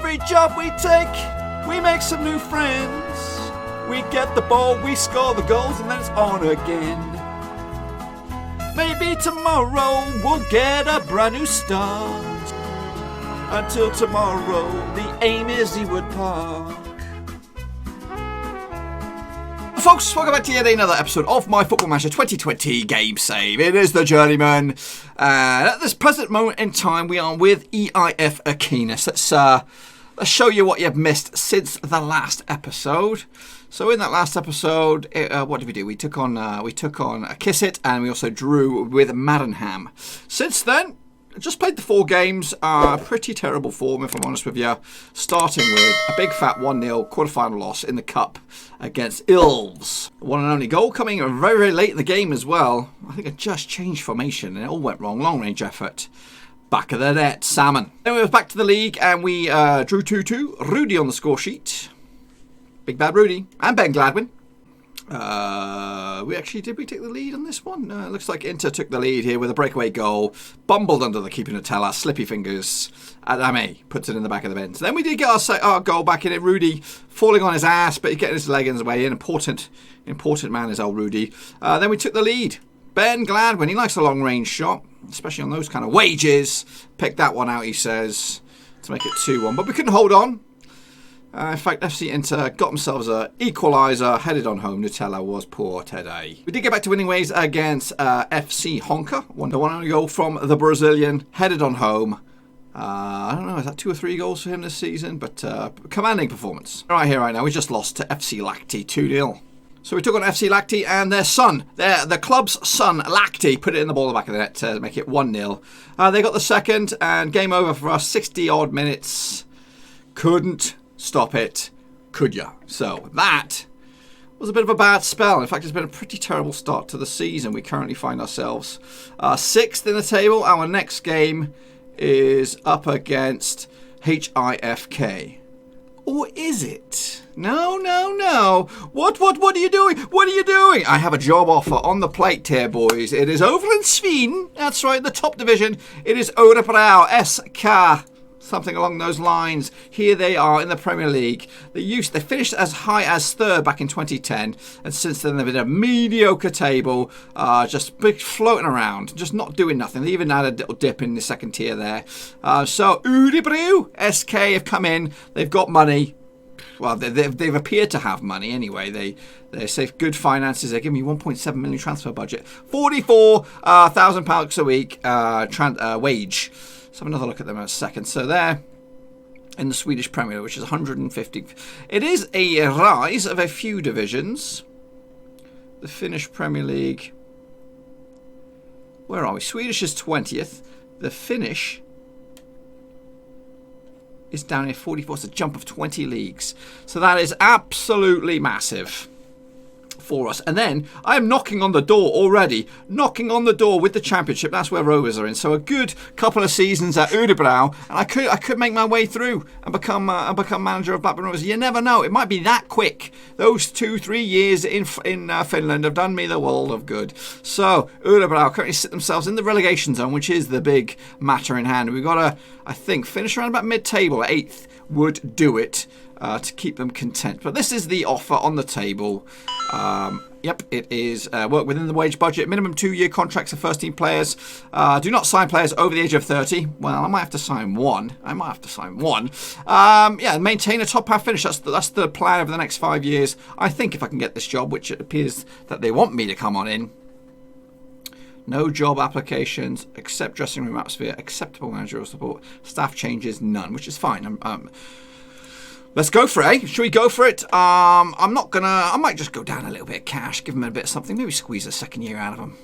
every job we take, we make some new friends. We get the ball, we score the goals, and then it's on again. Maybe tomorrow we'll get a brand new start. Until tomorrow, the aim is Ewood Park. Folks, welcome back to yet another episode of my Football Manager 2020 Game Save. It is the Journeyman. At this present moment in time, we are with EIF Aquinas. Let's show you what you've missed since the last episode. So in that last episode, what did we do? We took on a Kiss-It, and we also drew with Maddenham. Since then, just played the 4 games. Pretty terrible form, if I'm honest with you. Starting with a big fat 1-0 quarter-final loss in the Cup against Ilves. One and only goal coming very, very late in the game as well. I think I just changed formation and it all went wrong. Long-range effort. Back of the net, Salmon. Then we were back to the league and we drew 2-2. Rudy on the score sheet. Big bad Rudy. And Ben Gladwin. Did we take the lead on this one? No, it looks like Inter took the lead here with a breakaway goal. Bumbled under the keeper Nutella, slippy fingers. Adame puts it in the back of the bin. So then we did get our goal back in it. Rudy falling on his ass, but he's getting his leg in his way. An important man is old Rudy. Then we took the lead. Ben Gladwin, he likes a long range shot, especially on those kind of wages. Picked that one out, he says, to make it 2-1. But we couldn't hold on. In fact, FC Inter got themselves an equaliser, headed on home. Nutella was poor today. We did get back to winning ways against FC Honka. One only goal from the Brazilian, headed on home. I don't know, is that 2 or 3 goals for him this season? But commanding performance. Right here, right now, we just lost to FC Lacti 2-0. So we took on FC Lacti and their son, the club's son, Lacti, put it in the ball in the back of the net to make it 1-0. They got the second and game over for us, 60-odd minutes. Couldn't stop it, could ya? So that was a bit of a bad spell. In fact, it's been a pretty terrible start to the season. We currently find ourselves 6th in the table. Our next game is up against HIFK. Or is it? No. What are you doing? What are you doing? I have a job offer on the plate here, boys. It is over in Sweden. That's right, the top division. It is Örebro SK. Something along those lines. Here they are in the Premier League. They finished as high as 3rd back in 2010, and since then they've been a mediocre table, just floating around, just not doing nothing. They even had a little dip in the second tier there. So Örebro SK have come in. They've got money. Well, they've appeared to have money anyway. They say good finances. They give me 1.7 million transfer budget, £44,000 a week wage. Let's have another look at them in a second. So they're in the Swedish Premier, which is 150. It is a rise of a few divisions. The Finnish Premier League. Where are we? Swedish is 20th. The Finnish is down here 44. It's a jump of 20 leagues. So that is absolutely massive for us. And then I am knocking on the door already. Knocking on the door with the Championship. That's where Rovers are in. So a good couple of seasons at Örebro, and I could make my way through and become manager of Blackburn Rovers. You never know. It might be that quick. Those 2-3 years in Finland have done me the world of good. So Örebro currently sit themselves in the relegation zone, which is the big matter in hand. We've got to, I think, finish around about mid-table. 8th would do it. To keep them content. But this is the offer on the table. Yep, it is work within the wage budget. Minimum 2-year contracts for first-team players. Do not sign players over the age of 30. Well, I might have to sign one. Yeah, maintain a top-half finish. That's the plan over the next 5 years. I think if I can get this job, which it appears that they want me to come on in. No job applications, except dressing room atmosphere, acceptable managerial support, staff changes, none, which is fine. Let's go for it, eh? Should we go for it? I might just go down a little bit of cash, give them a bit of something, maybe squeeze a second year out of them.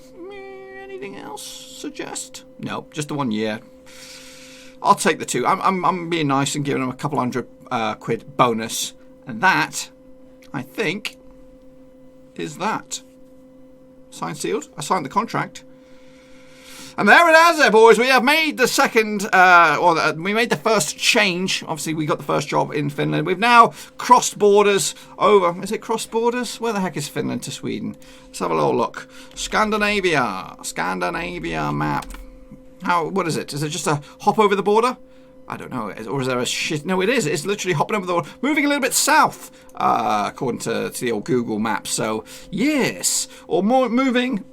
Anything else suggest? No, just the 1 year. I'll take the 2. I'm being nice and giving them a couple £100 bonus. And that, I think, is that. Signed, sealed. I signed the contract. And there it is, boys. We have made the second, we made the first change. Obviously, we got the first job in Finland. We've now crossed borders over. Is it crossed borders? Where the heck is Finland to Sweden? Let's have a little look. Scandinavia map. What is it? Is it just a hop over the border? I don't know. Or is there a shit? No, it is. It's literally hopping over the water. Moving a little bit south, according to the old Google Maps. So, yes. Or more moving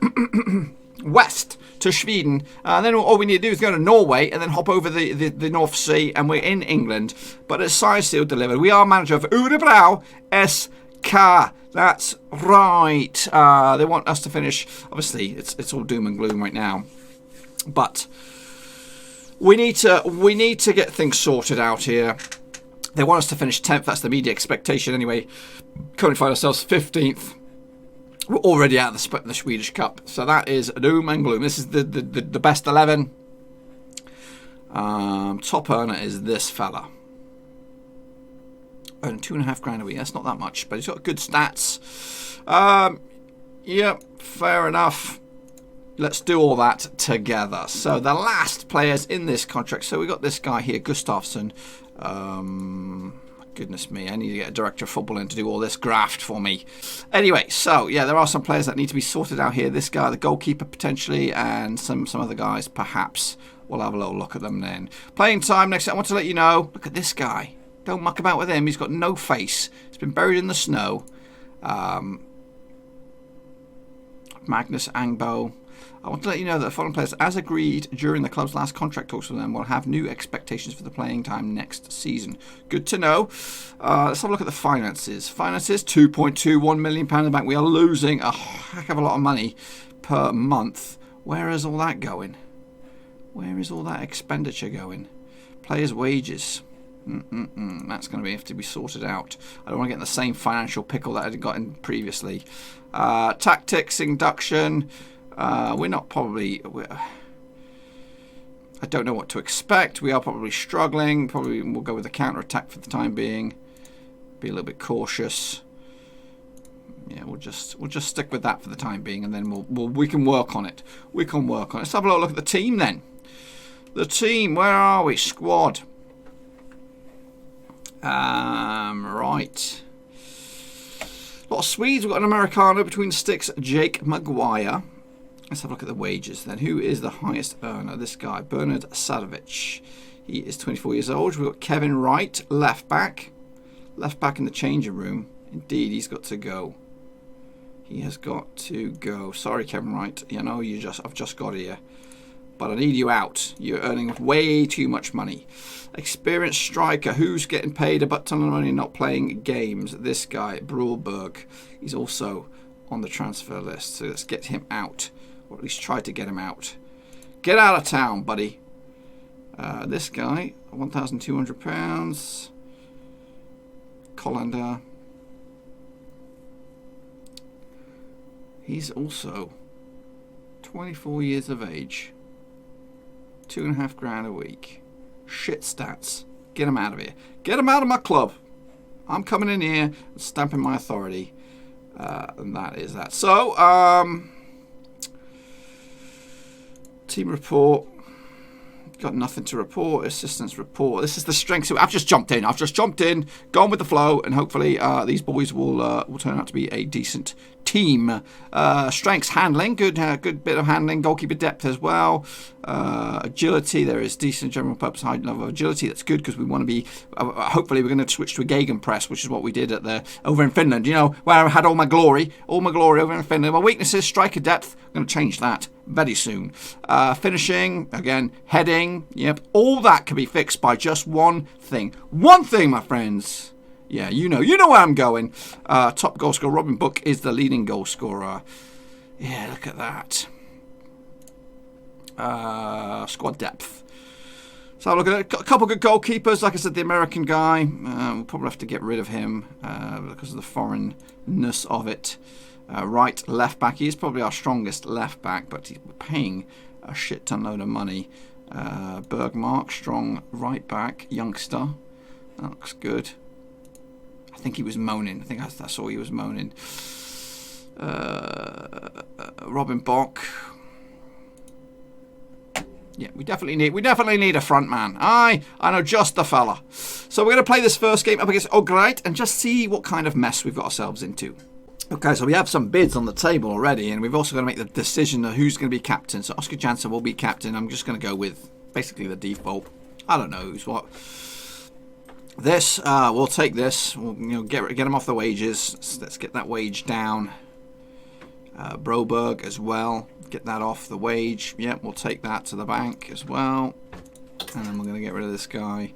west to Sweden. Then all we need to do is go to Norway and then hop over the North Sea, and we're in England. But it's signed, sealed, delivered. We are manager of Udebrow SK. That's right. They want us to finish. Obviously, it's all doom and gloom right now. But we need to get things sorted out here. They want us to finish 10th. That's the media expectation anyway. Currently find ourselves 15th. We're already out of the Swedish Cup. So that is doom and gloom. This is the best 11. Top earner is this fella. Earning £2.5 a week. That's not that much, but he's got good stats. Yep, fair enough. Let's do all that together. So the last players in this contract. So we got this guy here, Gustafsson. Goodness me, I need to get a director of football in to do all this graft for me. Anyway, so yeah, there are some players that need to be sorted out here. This guy, the goalkeeper potentially, and some other guys perhaps. We'll have a little look at them then. Playing time next. I want to let you know. Look at this guy. Don't muck about with him. He's got no face. He's been buried in the snow. Magnus Angbo. I want to let you know that the following players, as agreed during the club's last contract talks with them, will have new expectations for the playing time next season. Good to know. Let's have a look at the finances. Finances, £2.21 million in the bank. We are losing a heck of a lot of money per month. Where is all that going? Where is all that expenditure going? Players' wages. That's going to have to be sorted out. I don't want to get in the same financial pickle that I had got in previously. Tactics, induction. We're not probably. I don't know what to expect. We are probably struggling. Probably we'll go with the counter attack for the time being. Be a little bit cautious. Yeah, we'll just stick with that for the time being, and then we can work on it. We can work on it. Let's have a look at the team then. The team. Where are we? Squad. Right. A lot of Swedes. We've got an Americano between sticks, Jake Maguire. Let's have a look at the wages then. Who is the highest earner? This guy, Bernard Sadovic. He is 24 years old. We've got Kevin Wright, left back. Left back in the changing room. Indeed, he's got to go. He has got to go. Sorry, Kevin Wright. You know, I've just got here. But I need you out. You're earning way too much money. Experienced striker. Who's getting paid a butt ton of money and not playing games? This guy, Brulberg. He's also on the transfer list. So let's get him out. Or at least try to get him out. Get out of town, buddy. This guy, £1,200. Colander. He's also 24 years of age. £2.5 a week. Shit stats. Get him out of here. Get him out of my club. I'm coming in here and stamping my authority. And that is that. So, team report. Got nothing to report. Assistance report. This is the strength. So I've just jumped in. Gone with the flow, and hopefully these boys will turn out to be a decent team. Strengths, handling, good bit of handling. Goalkeeper depth as well. Agility, there is decent general purpose high level of agility. That's good because we want to be. Hopefully, we're going to switch to a gegenpress, which is what we did over in Finland. You know, where I had all my glory over in Finland. My weaknesses, striker depth. I'm going to change that very soon. Finishing, again, heading. Yep, all that can be fixed by just one thing. One thing, my friends. Yeah, you know where I'm going. Top goal scorer, Robin Book is the leading goal scorer. Yeah, look at that. Squad depth. So look at it. A couple good goalkeepers. Like I said, the American guy. We'll probably have to get rid of him because of the foreignness of it. Right, left back. He is probably our strongest left back, but he's paying a shit ton load of money. Bergmark, strong right back, youngster. That looks good. I think he was moaning. I think I saw he was moaning. Robin Bock. Yeah, we definitely need a front man. I know just the fella. So we're going to play this first game up against Ogreit and just see what kind of mess we've got ourselves into. Okay, so we have some bids on the table already, and we've also got to make the decision of who's going to be captain. So Oscar Jansen will be captain. I'm just going to go with basically the default. I don't know who's what. This, we'll take this. We'll get him off the wages. Let's get that wage down. Broberg as well. Get that off the wage. Yep, we'll take that to the bank as well. And then we're going to get rid of this guy.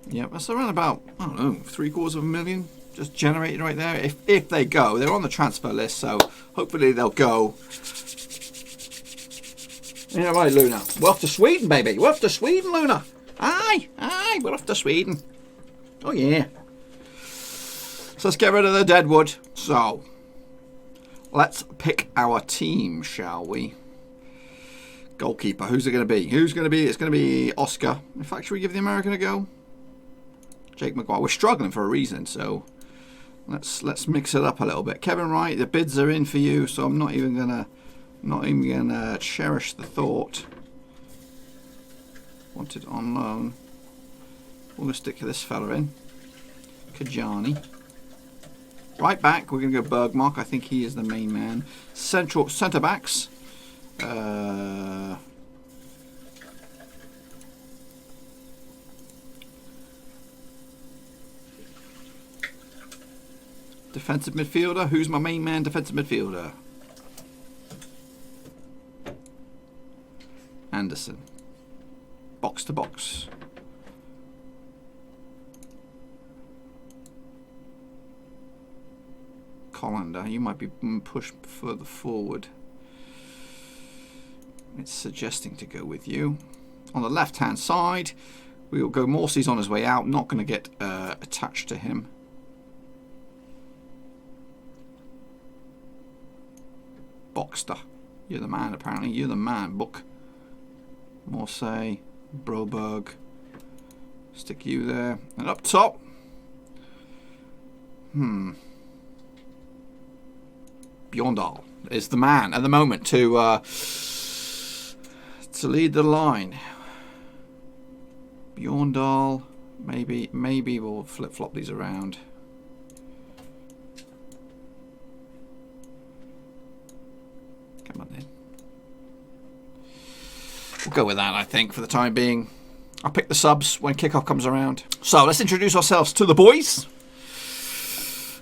Yep, that's around about, I don't know, $750,000 just generated right there. If they go, they're on the transfer list, so hopefully they'll go. Yeah, right, Luna. We're off to Sweden, baby. We're off to Sweden, Luna. Aye, we're off to Sweden. Oh, yeah. So let's get rid of the Deadwood. So, let's pick our team, shall we? Goalkeeper. Who's it going to be? Who's going to be? It's going to be Oscar. In fact, should we give the American a go? Jake Maguire. We're struggling for a reason, so let's mix it up a little bit. Kevin Wright, the bids are in for you, so I'm not even gonna cherish the thought. Wanted on loan. We're gonna stick this fella in. Kajani. Right back, we're gonna go Bergmark. I think he is the main man. Centre backs. Defensive midfielder. Who's my main man? Defensive midfielder. Anderson. Box to box. Colander. You might be pushed further forward. It's suggesting to go with you. On the left hand side, we will go Morsey's on his way out. Not going to get attached to him. Boxster. You're the man, apparently. You're the man, Book. Morsey, Broberg. Stick you there. And up top. Bjorndal is the man at the moment to lead the line. Bjorndal. Maybe we'll flip-flop these around. Come on then. We'll go with that, I think, for the time being. I'll pick the subs when kickoff comes around. So let's introduce ourselves to the boys.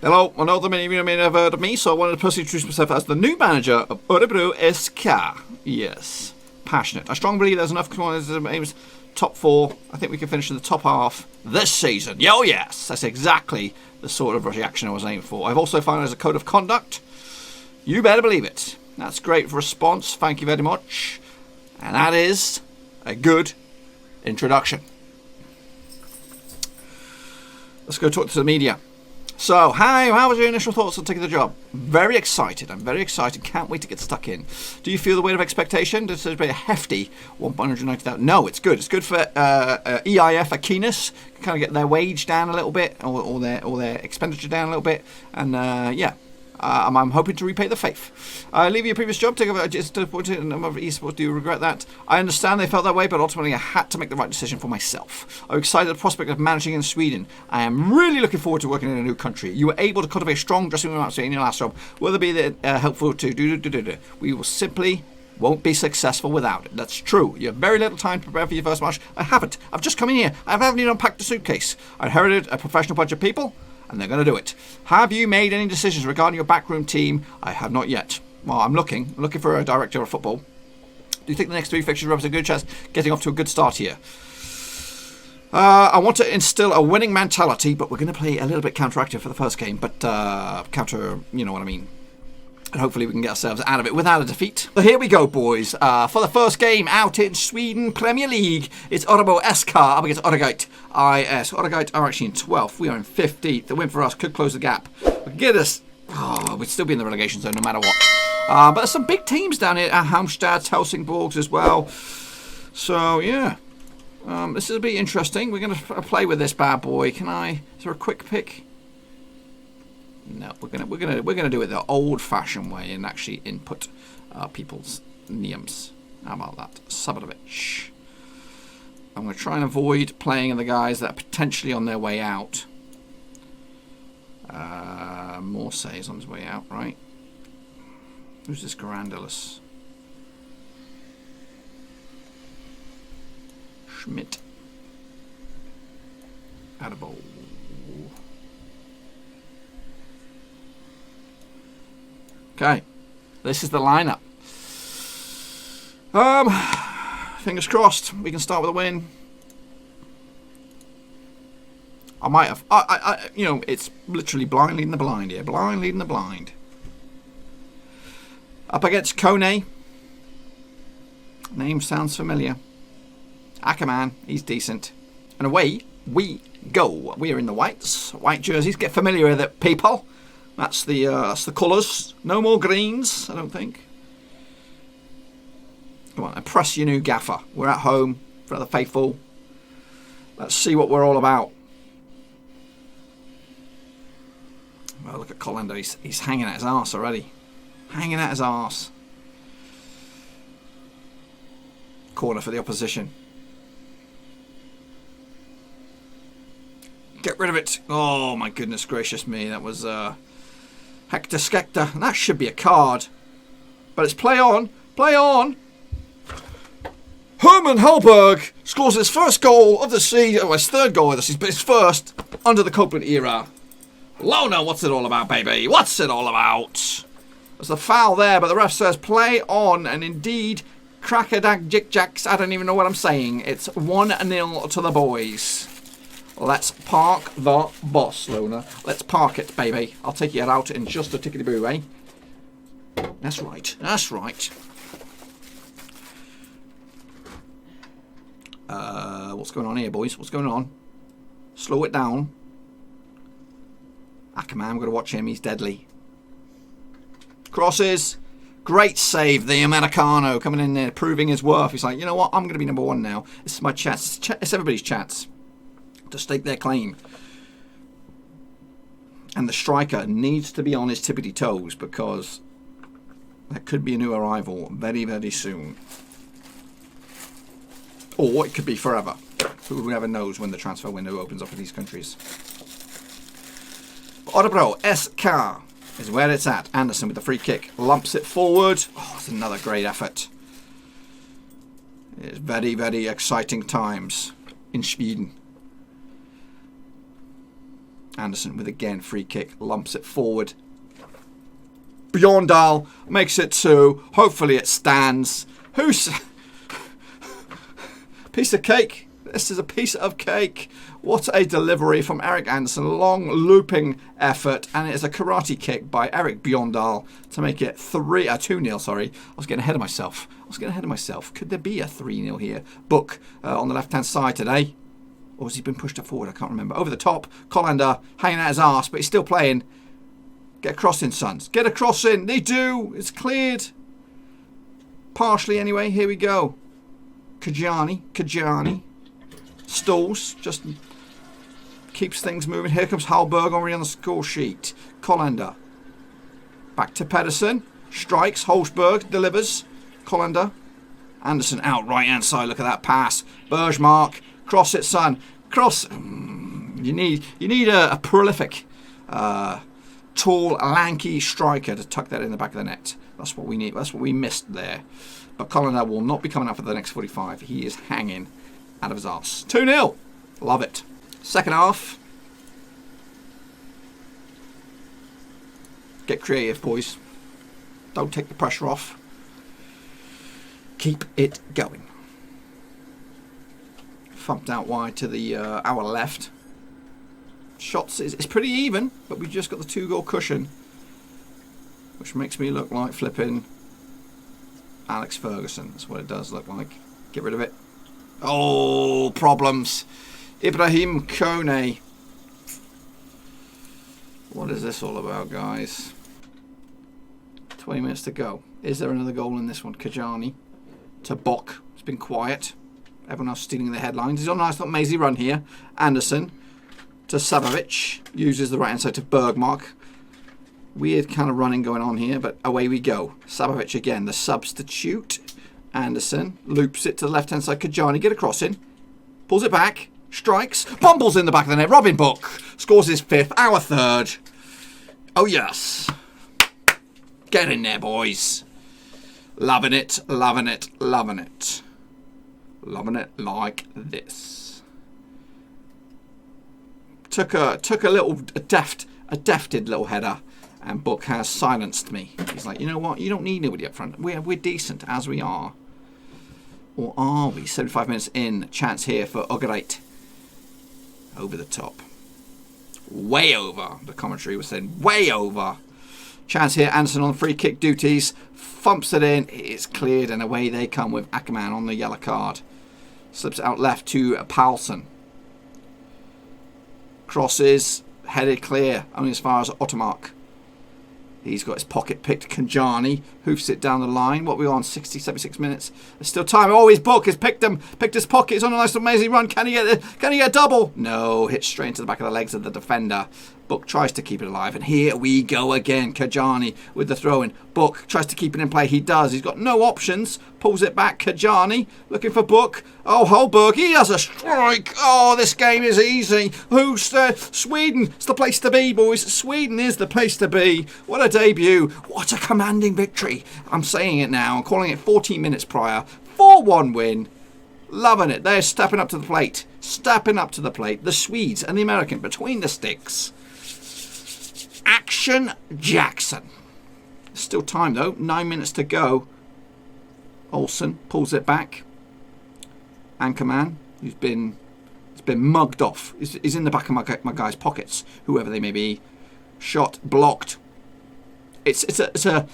Hello, I know that many of you may have heard of me, so I wanted to personally introduce myself as the new manager of Örebro SK. Yes, passionate. I strongly believe there's enough aims top 4. I think we can finish in the top half this season. Oh yes, that's exactly the sort of reaction I was aiming for. I've also found there's a code of conduct. You better believe it. That's great response. Thank you very much. And that is a good introduction. Let's go talk to the media. So, how was your initial thoughts on taking the job? Very excited. I'm very excited. Can't wait to get stuck in. Do you feel the weight of expectation? This is a hefty 190,000. No, it's good. It's good for EIF Aquinas. Kind of get their wage down a little bit, or their expenditure down a little bit, and yeah. I'm hoping to repay the faith. Leave your previous job, take over just to put in a number of esports. Do you regret that? I understand they felt that way, but ultimately I had to make the right decision for myself. I'm excited at the prospect of managing in Sweden. I am really looking forward to working in a new country. You were able to cultivate a strong dressing room atmosphere in your last job. Will there be helpful to We will simply won't be successful without it. That's true. You have very little time to prepare for your first match. I haven't. I've just come in here. I haven't even unpacked the suitcase. I inherited a professional bunch of people, and they're going to do it. Have you made any decisions regarding your backroom team? I have not yet. Well, I'm looking for a director of football. Do you think the next 3 fixtures represent a good chance of getting off to a good start here? I want to instill a winning mentality, but we're going to play a little bit counteractive for the first game. But you know what I mean. And hopefully we can get ourselves out of it without a defeat. So here we go, boys. For the first game out in Sweden Premier League, it's Örebro SK up against Öregate IS. Öregate are actually in 12th. We are in 15th. The win for us could close the gap. Get us. We'd still be in the relegation zone no matter what. But there's some big teams down here. Halmstad, Helsingborgs as well. So yeah, this will be interesting. We're going to play with this bad boy. Is there a quick pick? No, we're gonna do it the old-fashioned way and actually input people's names. How about that, Sabotovich? I'm gonna try and avoid playing the guys that are potentially on their way out. Morsey is on his way out, right? Who's this Garandalus? Schmidt. Attaboy. Okay. This is the lineup. Fingers crossed we can start with a win. I might have. You know, it's literally blind leading the blind here. Blind leading the blind. Up against Kone. Name sounds familiar. Ackerman, he's decent. And away we go. We are in the whites. White jerseys. Get familiar with it, people. That's the colours. No more greens, I don't think. Come on, impress your new gaffer. We're at home for the faithful. Let's see what we're all about. Well, look at Colander. He's hanging at his arse already. Hanging at his arse. Corner for the opposition. Get rid of it. Oh, my goodness gracious me. That was Hector Skector. And that should be a card. But it's play on. Play on. Herman Hellberg scores his first goal of the season. Oh, his third goal of the season, but his first under the Copeland era. Lona, what's it all about, baby? What's it all about? There's a foul there, but the ref says play on. And indeed, crackerdag jick jacks. I don't even know what I'm saying. It's 1-0 to the boys. Let's park the bus, Lona. Let's park it, baby. I'll take you out in just a tickety-boo, eh? That's right. That's right. What's going on here, boys? What's going on? Slow it down. Ackerman, I'm going to watch him. He's deadly. Crosses. Great save. The Americano coming in there, proving his worth. He's like, you know what? I'm going to be number one now. This is my chance. It's everybody's chance to stake their claim. And the striker needs to be on his tippity toes because there could be a new arrival very, very soon. Or it could be forever. Who never knows when the transfer window opens up in these countries. Orebro, SK is where it's at. Anderson with the free kick. Lumps it forward. Oh, it's another great effort. It's very, very exciting times in Sweden. Anderson with again free kick. Lumps it forward. Bjorndal makes it 2. Hopefully it stands. Who's... Piece of cake. This is a piece of cake. What a delivery from Eric Anderson. Long looping effort. And it is a karate kick by Eric Bjorndal to make it 2-0. Sorry. I was getting ahead of myself. Could there be a 3-0 here? Book on the left-hand side today. Or has he been pushed up forward? I can't remember. Over the top. Colander hanging out his arse, but he's still playing. Get a cross in, sons. Get a cross in. They do. It's cleared. Partially anyway. Here we go. Kajani. Stalls. Just keeps things moving. Here comes Hallberg already on the score sheet. Colander. Back to Pedersen. Strikes. Holsberg delivers. Colander. Anderson out right hand side. Look at that pass. Bergmark. Cross it, son. Cross. You need a prolific, tall, lanky striker to tuck that in the back of the net. That's what we need. That's what we missed there. But Colander will not be coming up for the next 45. He is hanging out of his arse. 2-0. Love it. Second half. Get creative, boys. Don't take the pressure off. Keep it going. Thumped out wide to the our left. Shots, it's pretty even, but we've just got the 2-goal cushion, which makes me look like flipping Alex Ferguson. That's what it does look like. Get rid of it. Oh, problems. Ibrahim Kone. What is this all about, guys? 20 minutes to go. Is there another goal in this one? Kajani to Bock. It's been quiet. Everyone else stealing the headlines. He's on a nice little mazy run here. Anderson to Sabovic. Uses the right hand side to Bergmark. Weird kind of running going on here, but away we go. Sabovic again, the substitute. Anderson loops it to the left hand side. Kajani, get a cross in. Pulls it back. Strikes. Bumbles in the back of the net. Robin Book scores his 5th. Our 3rd. Oh yes. Get in there, boys. Loving it, loving it, loving it. Loving it like this. Took a defted little header, and Book has silenced me. He's like, you know what? You don't need nobody up front. We're decent as we are. Or are we? 75 minutes in. Chance here for Ugarite. Over the top. Way over. The commentary was saying way over. Chance here. Anderson on free kick duties. Thumps it in. It's cleared, and away they come with Ackerman on the yellow card. Slips out left to Paulson. Crosses. Headed clear. Only as far as Ottermark. He's got his pocket picked. Kanjani hoofs it down the line. What are we on? 60, 76 minutes. There's still time. Oh, his Book has picked him. Picked his pocket. He's on a nice amazing run. Can he get a double? No. Hits straight into the back of the legs of the defender. Book tries to keep it alive. And here we go again. Kanjani with the throw in. Book tries to keep it in play. He does. He's got no options. Pulls it back. Kanjani looking for Book. Oh, Holberg. He has a strike. Oh, this game is easy. Who's there? Sweden. It's the place to be, boys. Sweden is the place to be. What a debut. What a commanding victory. I'm saying it now. I'm calling it 14 minutes prior. 4-1 win. Loving it. They're stepping up to the plate. Stepping up to the plate. The Swedes and the American between the sticks. Action Jackson. Still time though. 9 minutes to go. Olsen pulls it back. Anchorman, who's been mugged off, is in the back of my guy's pockets, whoever they may be. Shot blocked. It's a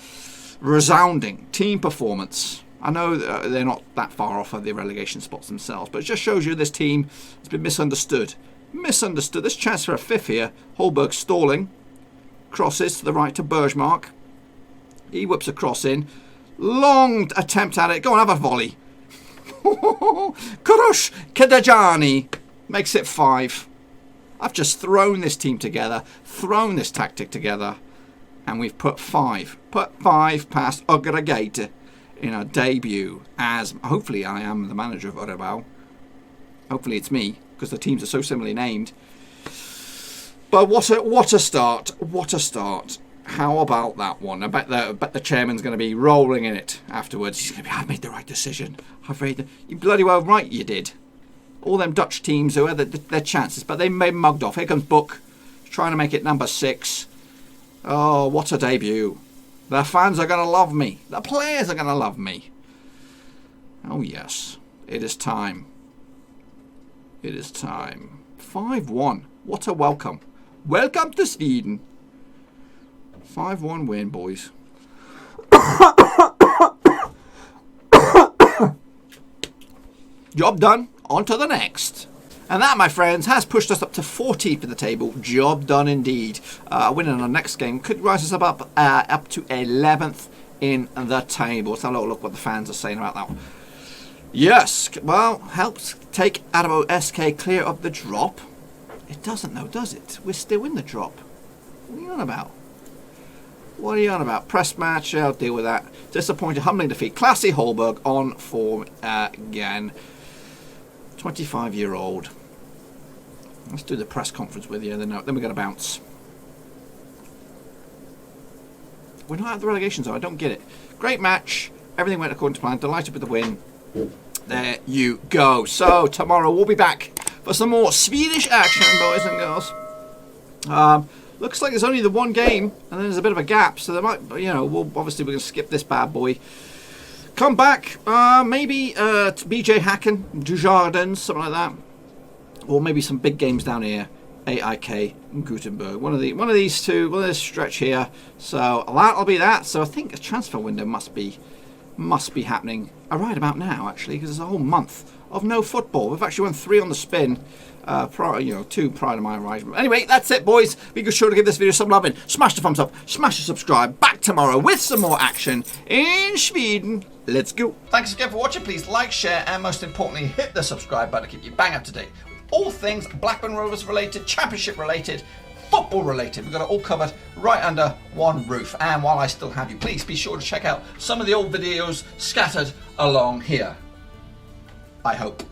resounding team performance. I know they're not that far off of the relegation spots themselves, but it just shows you this team has been misunderstood. Misunderstood. There's chance for a fifth here. Holberg stalling. Crosses to the right to Bergmark. He whips a cross in. Long attempt at it. Go on, have a volley. Kurush Kadajani makes it 5. I've just thrown this team together, thrown this tactic together, and we've put 5. Put 5 past Ugarite in our debut as, hopefully I am the manager of Urabao. Hopefully it's me, because the teams are so similarly named. But what a start. What a start. How about that one? I bet the chairman's going to be rolling in it afterwards. He's going to be, I've made the right decision. You bloody well right you did. All them Dutch teams who had their chances, but they made mugged off. Here comes Book, trying to make it number 6. Oh, what a debut. The fans are going to love me. The players are going to love me. Oh, yes. It is time. It is time. 5-1. What a welcome. Welcome to Sweden. 5-1 win, boys. Job done. On to the next. And that, my friends, has pushed us up to 14th in the table. Job done indeed. Winning our next game could rise us up to 11th in the table. Let's have a little look what the fans are saying about that one. Yes, well, helps take Adamo SK clear of the drop. It doesn't though, does it? We're still in the drop. What are you on about? What are you on about? Press match, I'll deal with that. Disappointed, humbling defeat. Classy Holberg on form again. 25-year-old. Let's do the press conference with you, then we're going to bounce. We're not at the relegation zone, I don't get it. Great match. Everything went according to plan. Delighted with the win. There you go. So, tomorrow we'll be back for some more Swedish action, boys and girls. Looks like there's only the one game, and then there's a bit of a gap, so there might, we're going to skip this bad boy. Come back, maybe BJ Hacken, Dujardins, something like that, or maybe some big games down here. AIK and Gutenberg, one of these two, one of this stretch here. So that'll be that. So I think a transfer window must be happening right about now, actually, because there's a whole month of no football. We've actually won 3 on the spin. 2 prior to my arrival. Anyway, that's it, boys. Be sure to give this video some loving. Smash the thumbs up. Smash the subscribe. Back tomorrow with some more action in Sweden. Let's go. Thanks again for watching. Please like, share, and most importantly, hit the subscribe button to keep you bang up to date with all things Blackburn Rovers related, championship related, football related. We've got it all covered right under one roof. And while I still have you, please be sure to check out some of the old videos scattered along here. I hope.